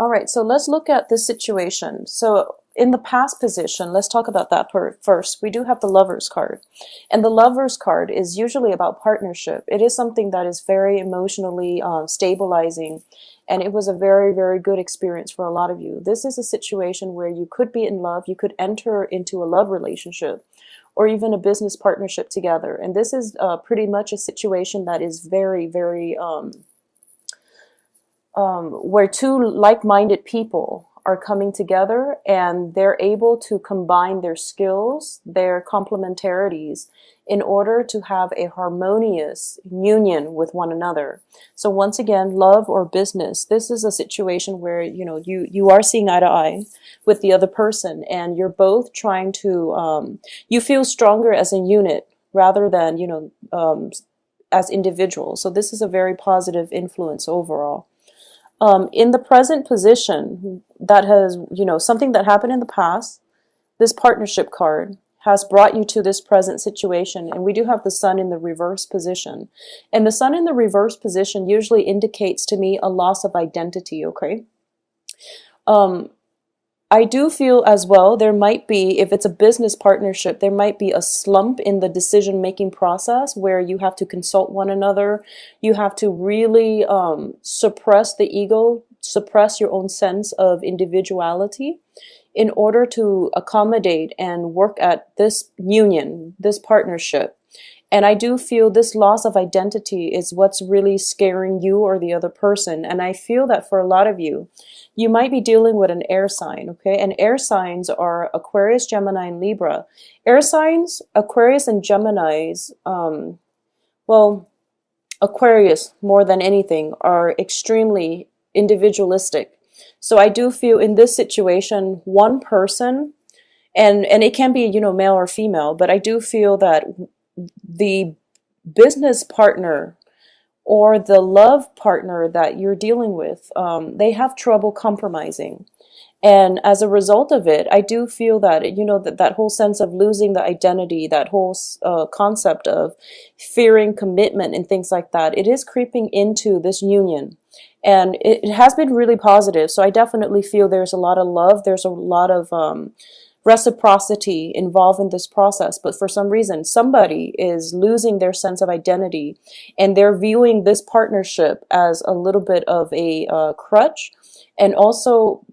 All right, so let's look at this situation. So in the past position, let's talk about that first. We do have the Lover's card. And the Lover's card is usually about partnership. It is something that is very emotionally stabilizing. And it was a very, very good experience for a lot of you. This is a situation where you could be in love. You could enter into a love relationship or even a business partnership together. And this is pretty much a situation that is very, very where two like-minded people are coming together and they're able to combine their skills, their complementarities in order to have a harmonious union with one another. So once again, love or business, this is a situation where, you are seeing eye to eye with the other person and you're both trying to, you feel stronger as a unit rather than, as individuals. So this is a very positive influence overall. In the present position, that has, something that happened in the past, this partnership card has brought you to this present situation. And we do have the sun in the reverse position. And the sun in the reverse position usually indicates to me a loss of identity, okay? I do feel as well there might be, if it's a business partnership, there might be a slump in the decision-making process where you have to consult one another. You have to really suppress the ego, suppress your own sense of individuality in order to accommodate and work at this union, this partnership. And I do feel this loss of identity is what's really scaring you or the other person. And I feel that for a lot of you, you might be dealing with an air sign, okay? And air signs are Aquarius, Gemini, and Libra. Air signs, Aquarius and Geminis, well, Aquarius more than anything, are extremely individualistic. So I do feel in this situation, one person, and it can be, male or female, but I do feel that the business partner or the love partner that you're dealing with, they have trouble compromising. And as a result of it, I do feel that, that whole sense of losing the identity, that whole concept of fearing commitment and things like that, it is creeping into this union. And it has been really positive. So I definitely feel there's a lot of love. There's a lot of reciprocity involved in this process, but for some reason somebody is losing their sense of identity and they're viewing this partnership as a little bit of a crutch. And also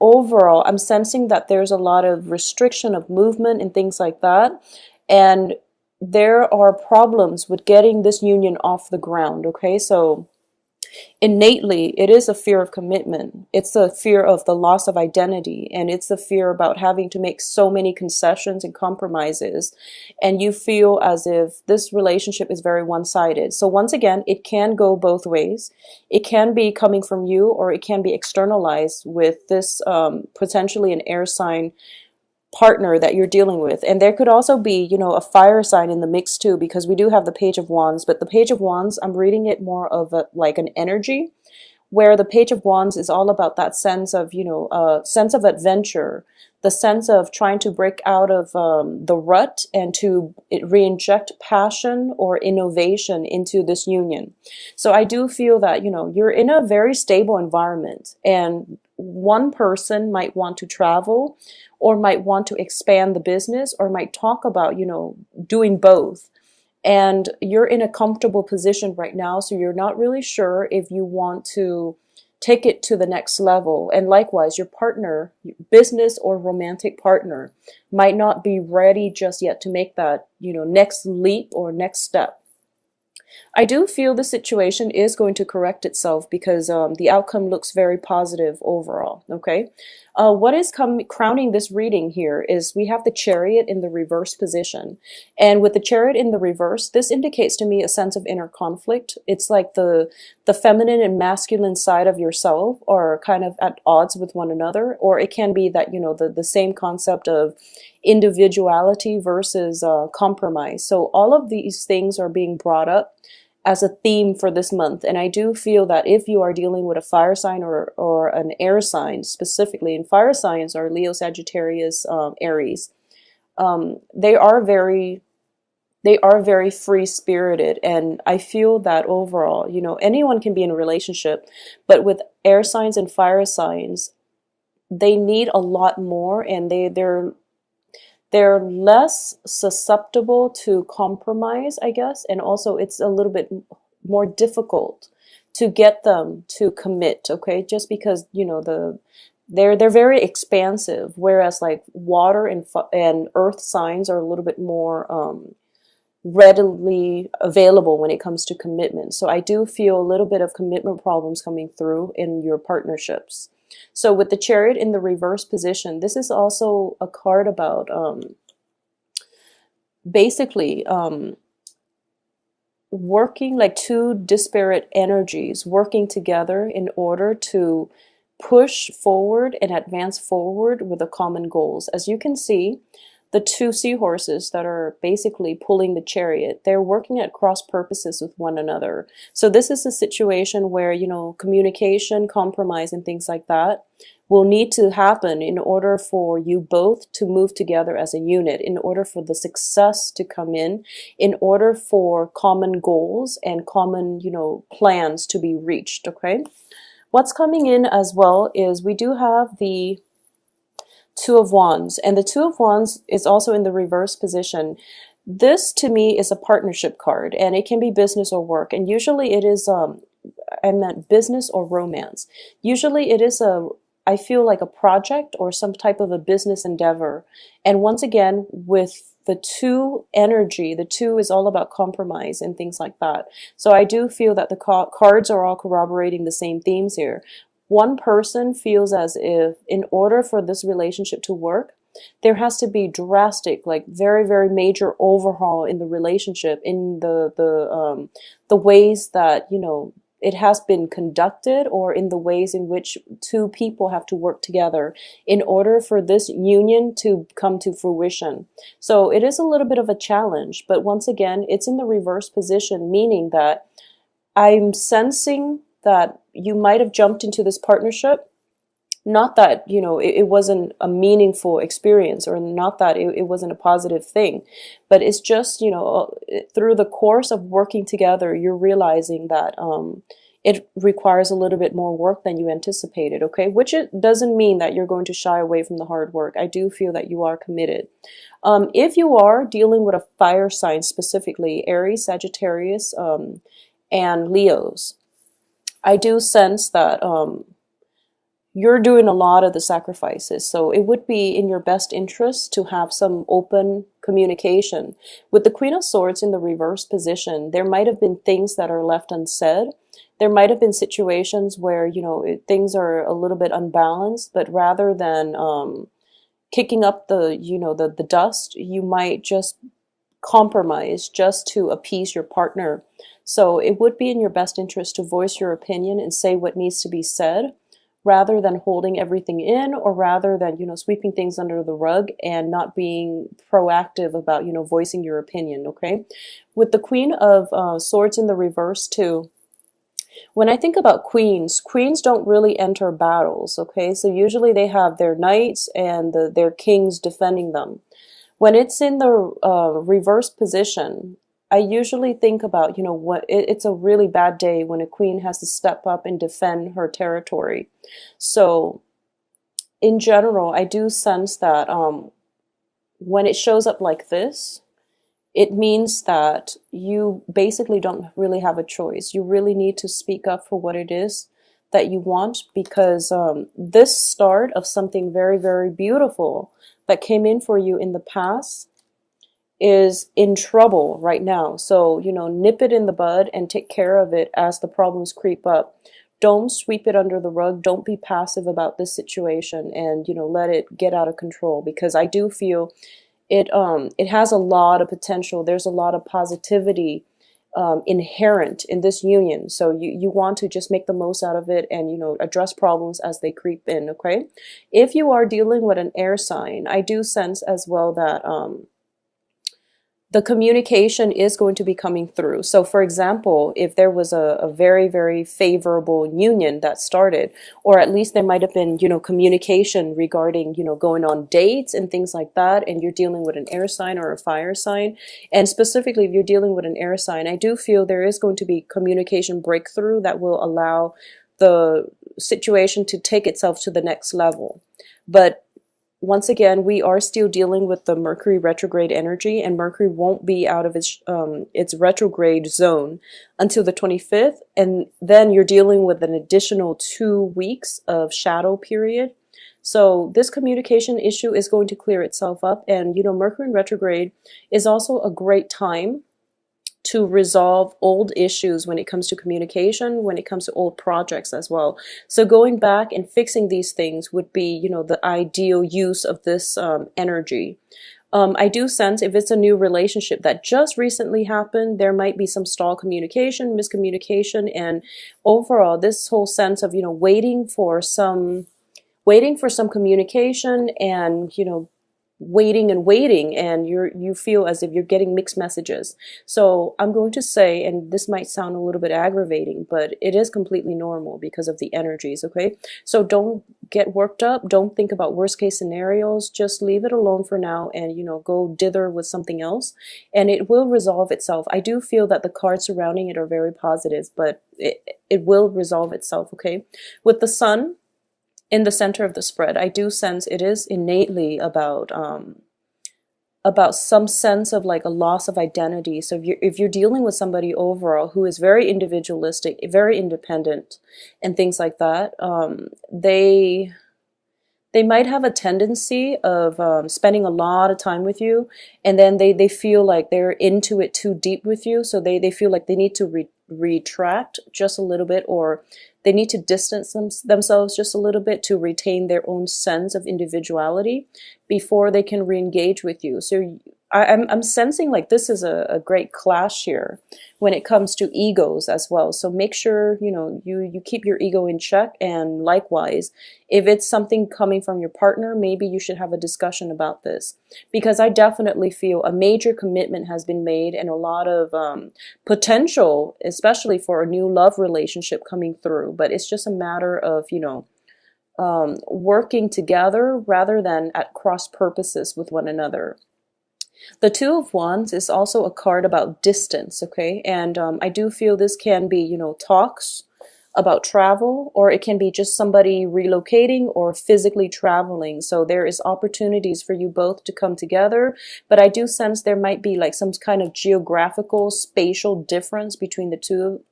overall I'm sensing that there's a lot of restriction of movement and things like that, and there are problems with getting this union off the ground, okay? So innately, it is a fear of commitment. It's a fear of the loss of identity, and it's a fear about having to make so many concessions and compromises. And you feel as if this relationship is very one-sided. So once again, it can go both ways. It can be coming from you, or it can be externalized with this potentially an air sign partner that you're dealing with. And there could also be, a fire sign in the mix too, because we do have the Page of Wands, but the Page of Wands, I'm reading it more of like an energy, where the Page of Wands is all about that sense of, sense of adventure, the sense of trying to break out of the rut and to re-inject passion or innovation into this union. So I do feel that, you're in a very stable environment, and one person might want to travel or might want to expand the business or might talk about, doing both. And you're in a comfortable position right now, so you're not really sure if you want to take it to the next level. And likewise, your partner, business or romantic partner, might not be ready just yet to make that, next leap or next step. I do feel the situation is going to correct itself because the outcome looks very positive overall, okay? What is crowning this reading here is we have the Chariot in the reverse position. And with the Chariot in the reverse, this indicates to me a sense of inner conflict. It's like the feminine and masculine side of yourself are kind of at odds with one another, or it can be that, the same concept of individuality versus compromise. So all of these things are being brought up as a theme for this month. And I do feel that if you are dealing with a fire sign or an air sign specifically, and fire signs are Leo, Sagittarius, Aries, they They are very free spirited, and I feel that overall, you know, anyone can be in a relationship, but with air signs and fire signs, they need a lot more, and they're less susceptible to compromise, I guess, and also it's a little bit more difficult to get them to commit, okay? Just because, you know, they're very expansive, whereas like water and earth signs are a little bit more readily available when it comes to commitment. So I do feel a little bit of commitment problems coming through in your partnerships. So with the Chariot in the reverse position, this is also a card about basically working like two disparate energies working together in order to push forward and advance forward with the common goals. As you can see, the two seahorses that are basically pulling the chariot, they're working at cross purposes with one another. So this is a situation where, you know, communication, compromise, and things like that will need to happen in order for you both to move together as a unit, in order for the success to come in order for common goals and common, you know, plans to be reached, okay? What's coming in as well is we do have the Two of Wands, and the Two of Wands is also in the reverse position. This to me is a partnership card, and it can be business or work, and usually it is I meant business or romance. Usually it is I feel like a project or some type of a business endeavor. And once again, with the two energy, the two is all about compromise and things like that. So I do feel that the cards are all corroborating the same themes here. One person feels as if in order for this relationship to work, there has to be drastic, like very, very major overhaul in the relationship, in the ways that, you know, it has been conducted, or in the ways in which two people have to work together in order for this union to come to fruition. So it is a little bit of a challenge, but once again, it's in the reverse position, meaning that I'm sensing that you might have jumped into this partnership, not that, you know, it wasn't a meaningful experience, or not that it wasn't a positive thing, but it's just, you know, through the course of working together, you're realizing that it requires a little bit more work than you anticipated, okay? Which it doesn't mean that you're going to shy away from the hard work. I do feel that you are committed. If you are dealing with a fire sign, specifically Aries, Sagittarius, and Leos, I do sense that you're doing a lot of the sacrifices. So it would be in your best interest to have some open communication. With the Queen of Swords in the reverse position, there might have been things that are left unsaid. There might have been situations where, you know, things are a little bit unbalanced, but rather than kicking up the, you know, the dust, you might just compromise just to appease your partner. So it would be in your best interest to voice your opinion and say what needs to be said, rather than holding everything in, or rather than, you know, sweeping things under the rug and not being proactive about, you know, voicing your opinion, okay? With the Queen of Swords in the reverse too, when I think about queens don't really enter battles, okay? So usually they have their knights and their kings defending them. When it's in the reverse position, I usually think about, you know, what it's a really bad day when a queen has to step up and defend her territory. So in general, I do sense that when it shows up like this, it means that you basically don't really have a choice. You really need to speak up for what it is that you want, because this start of something very, very beautiful that came in for you in the past is in trouble right now. So, you know, nip it in the bud and take care of it as the problems creep up. Don't sweep it under the rug. Don't be passive about this situation, and, you know, let it get out of control, because I do feel it has a lot of potential. There's a lot of positivity inherent in this union. So you want to just make the most out of it and, you know, address problems as they creep in, okay? If you are dealing with an air sign, I do sense as well that the communication is going to be coming through. So, for example, if there was a very, very favorable union that started, or at least there might have been, communication regarding, going on dates and things like that, and you're dealing with an air sign or a fire sign, and specifically if you're dealing with an air sign, I do feel there is going to be communication breakthrough that will allow the situation to take itself to the next level. But once again, we are still dealing with the Mercury retrograde energy, and Mercury won't be out of its retrograde zone until the 25th, and then you're dealing with an additional 2 weeks of shadow period. So this communication issue is going to clear itself up, and Mercury in retrograde is also a great time to resolve old issues when it comes to communication, when it comes to old projects as well. So going back and fixing these things would be, the ideal use of this energy. I do sense if it's a new relationship that just recently happened, there might be some stall communication, miscommunication, and overall this whole sense of, waiting for some communication, and waiting and waiting, and you feel as if you're getting mixed messages. So I'm going to say, and this might sound a little bit aggravating, but it is completely normal because of the energies. Okay, so don't get worked up, don't think about worst case scenarios, just leave it alone for now, and go dither with something else, and it will resolve itself. I do feel that the cards surrounding it are very positive, but it will resolve itself. Okay, with the sun in the center of the spread, I do sense it is innately about some sense of like a loss of identity. So if you're dealing with somebody overall who is very individualistic, very independent, and things like that, they might have a tendency of spending a lot of time with you, and then they feel like they're into it too deep with you, so they feel like they need to retract just a little bit, or they need to distance themselves just a little bit to retain their own sense of individuality before they can re-engage with you. So I'm sensing like this is a great clash here when it comes to egos as well. So make sure, you keep your ego in check. And likewise, if it's something coming from your partner, maybe you should have a discussion about this, because I definitely feel a major commitment has been made and a lot of potential, especially for a new love relationship coming through. But it's just a matter of, working together rather than at cross purposes with one another. The Two of Wands is also a card about distance, okay? And I do feel this can be, talks about travel, or it can be just somebody relocating or physically traveling. So there is opportunities for you both to come together, but I do sense there might be like some kind of geographical, spatial difference between the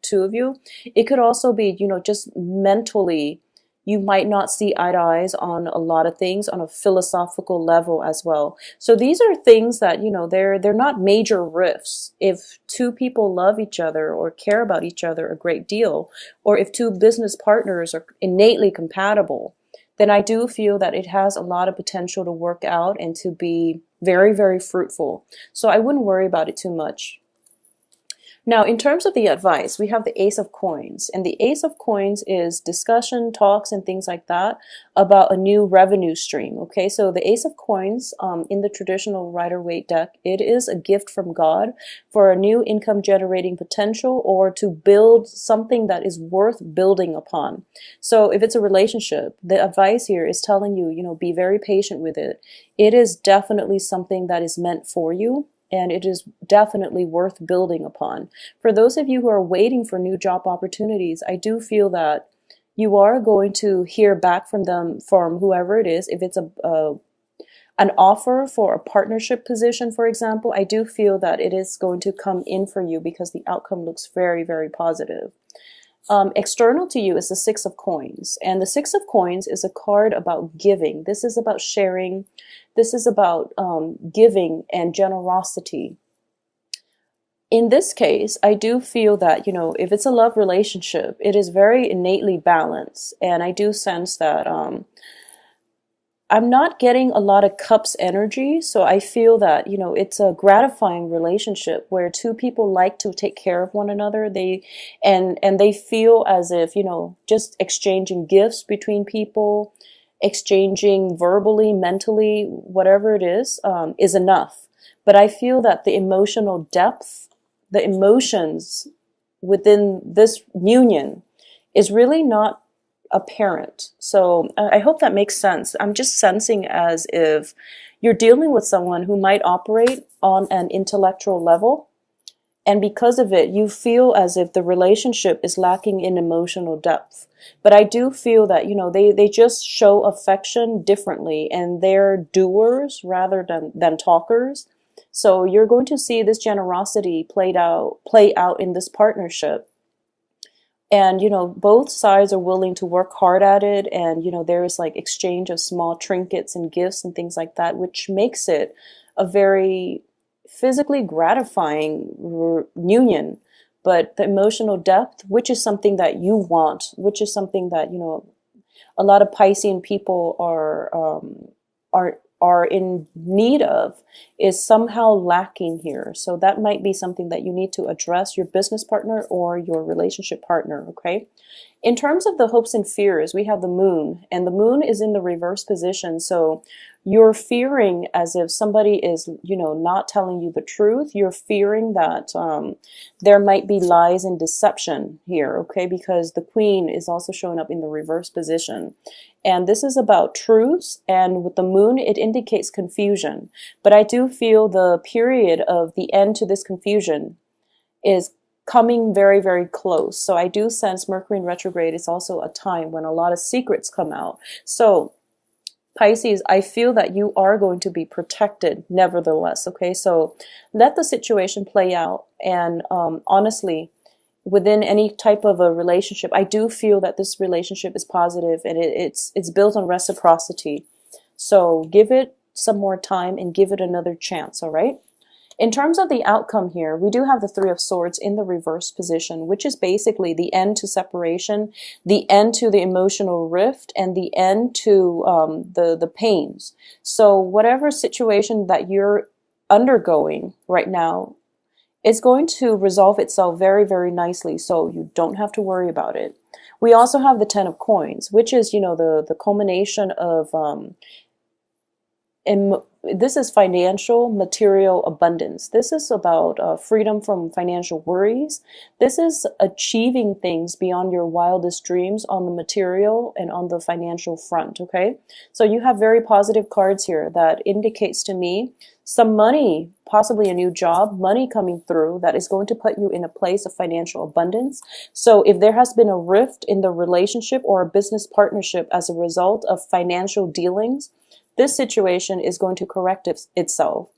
two of you. It could also be, just mentally, you might not see eye to eyes on a lot of things on a philosophical level as well. So these are things that, they're not major rifts. If two people love each other or care about each other a great deal, or if two business partners are innately compatible, then I do feel that it has a lot of potential to work out and to be very, very fruitful. So I wouldn't worry about it too much. Now, in terms of the advice, we have the Ace of Coins, and the Ace of Coins is discussion, talks, and things like that about a new revenue stream. Okay, so the Ace of Coins in the traditional Rider-Waite deck, it is a gift from God for a new income generating potential, or to build something that is worth building upon. So if it's a relationship, the advice here is telling you, be very patient with it. It is definitely something that is meant for you, and it is definitely worth building upon. For those of you who are waiting for new job opportunities, I do feel that you are going to hear back from them, from whoever it is. If it's an offer for a partnership position, for example, I do feel that it is going to come in for you because the outcome looks very, very positive. External to you is the Six of Coins, and the Six of Coins is a card about giving. This is about sharing. This is about giving and generosity. In this case, I do feel that, if it's a love relationship, it is very innately balanced, and I do sense that I'm not getting a lot of cups energy, so I feel that, it's a gratifying relationship where two people like to take care of one another. They feel as if, just exchanging gifts between people, exchanging verbally, mentally, whatever it is enough. But I feel that the emotional depth, the emotions within this union is really not apparent. So I hope that makes sense. I'm just sensing as if you're dealing with someone who might operate on an intellectual level, and because of it, you feel as if the relationship is lacking in emotional depth. But I do feel that, they just show affection differently, and they're doers rather than talkers. So you're going to see this generosity play out in this partnership. And, both sides are willing to work hard at it. And, there is like exchange of small trinkets and gifts and things like that, which makes it a very physically gratifying union. But the emotional depth, which is something that you want, which is something that, a lot of Piscean people are in need of, is somehow lacking here. So that might be something that you need to address, your business partner or your relationship partner, okay? In terms of the hopes and fears, we have the moon, and the moon is in the reverse position. So you're fearing as if somebody is, not telling you the truth. You're fearing that there might be lies and deception here, okay? Because the queen is also showing up in the reverse position. And this is about truths, and with the moon, it indicates confusion. But I do feel the period of the end to this confusion is coming very, very close. So I do sense Mercury in retrograde is also a time when a lot of secrets come out. So Pisces, I feel that you are going to be protected nevertheless, okay? So let the situation play out. And honestly, within any type of a relationship, I do feel that this relationship is positive, and it's built on reciprocity. So give it some more time and give it another chance, all right? In terms of the outcome here, we do have the Three of Swords in the reverse position, which is basically the end to separation, the end to the emotional rift, and the end to the pains. So whatever situation that you're undergoing right now, it's going to resolve itself very, very nicely, so you don't have to worry about it. We also have the Ten of Coins, which is, the culmination of this is financial, material abundance. This is about freedom from financial worries. This is achieving things beyond your wildest dreams on the material and on the financial front, okay? So you have very positive cards here that indicates to me some money, possibly a new job, money coming through that is going to put you in a place of financial abundance. So if there has been a rift in the relationship or a business partnership as a result of financial dealings, this situation is going to correct itself.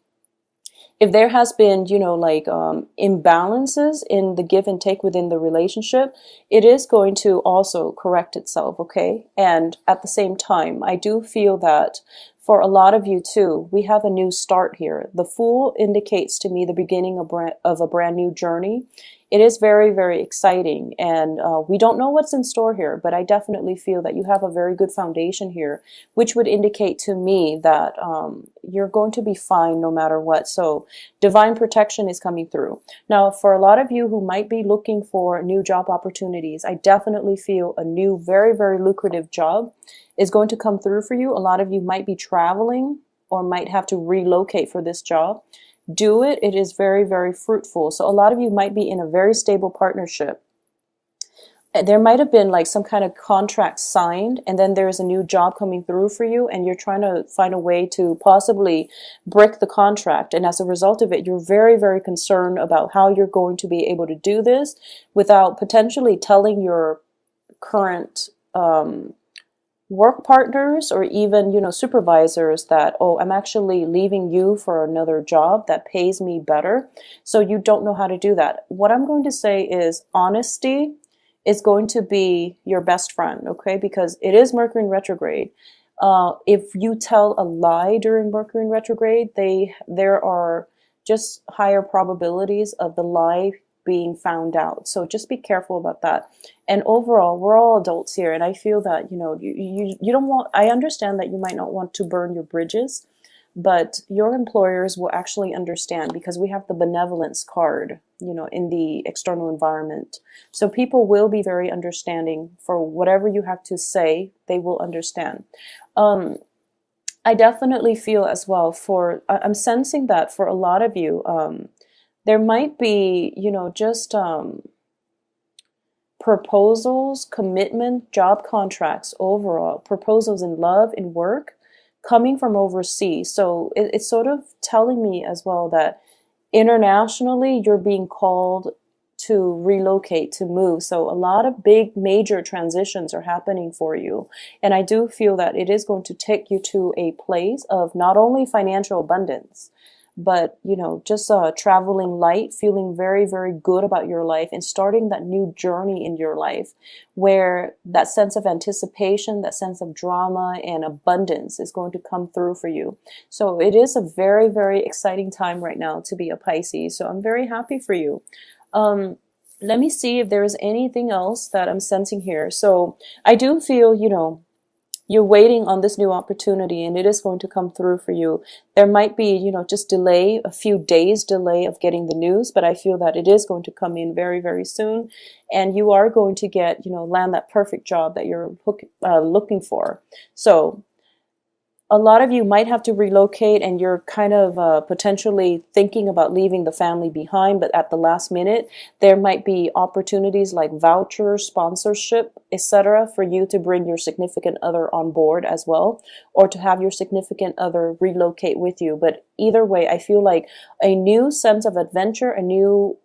If there has been, imbalances in the give and take within the relationship, it is going to also correct itself, okay? And at the same time, I do feel that for a lot of you too, we have a new start here. The Fool indicates to me the beginning of a brand new journey. It is very, very exciting, and we don't know what's in store here, but I definitely feel that you have a very good foundation here, which would indicate to me that you're going to be fine no matter what. So divine protection is coming through. Now, for a lot of you who might be looking for new job opportunities, I definitely feel a new, very, very lucrative job is going to come through for you. A lot of you might be traveling or might have to relocate for this job. Do it. It is very, very fruitful. So a lot of you might be in a very stable partnership. There might have been like some kind of contract signed, and then there's a new job coming through for you, and you're trying to find a way to possibly break the contract. And as a result of it, you're very, very concerned about how you're going to be able to do this without potentially telling your current work partners or even, supervisors that, oh, I'm actually leaving you for another job that pays me better. So you don't know how to do that. What I'm going to say is honesty is going to be your best friend, okay? Because it is Mercury in retrograde. If you tell a lie during Mercury in retrograde, there are just higher probabilities of the lie being found out. So just be careful about that. And overall, we're all adults here, and I feel that, you don't want, I understand that you might not want to burn your bridges, but your employers will actually understand because we have the benevolence card, in the external environment. So people will be very understanding for whatever you have to say, they will understand. I definitely feel as well I'm sensing that for a lot of you, there might be, just proposals, commitment, job contracts overall, proposals in love, in work, coming from overseas. So it's sort of telling me as well that internationally you're being called to relocate, to move. So a lot of big major transitions are happening for you. And I do feel that it is going to take you to a place of not only financial abundance, but just traveling light, feeling very, very good about your life, and starting that new journey in your life where that sense of anticipation, that sense of drama and abundance is going to come through for you. So it is a very, very exciting time right now to be a Pisces. So I'm very happy for you. um Let me see if there is anything else that I'm sensing here. So I do feel, you're waiting on this new opportunity and it is going to come through for you. There might be, just delay, a few days delay of getting the news, but I feel that it is going to come in very, very soon. And you are going to get, land that perfect job that you're looking for. So a lot of you might have to relocate and you're kind of potentially thinking about leaving the family behind, but at the last minute, there might be opportunities like vouchers, sponsorship, etc., for you to bring your significant other on board as well, or to have your significant other relocate with you. But either way, I feel like a new sense of adventure, a new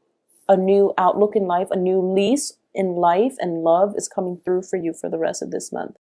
outlook in life, a new lease in life and love is coming through for you for the rest of this month.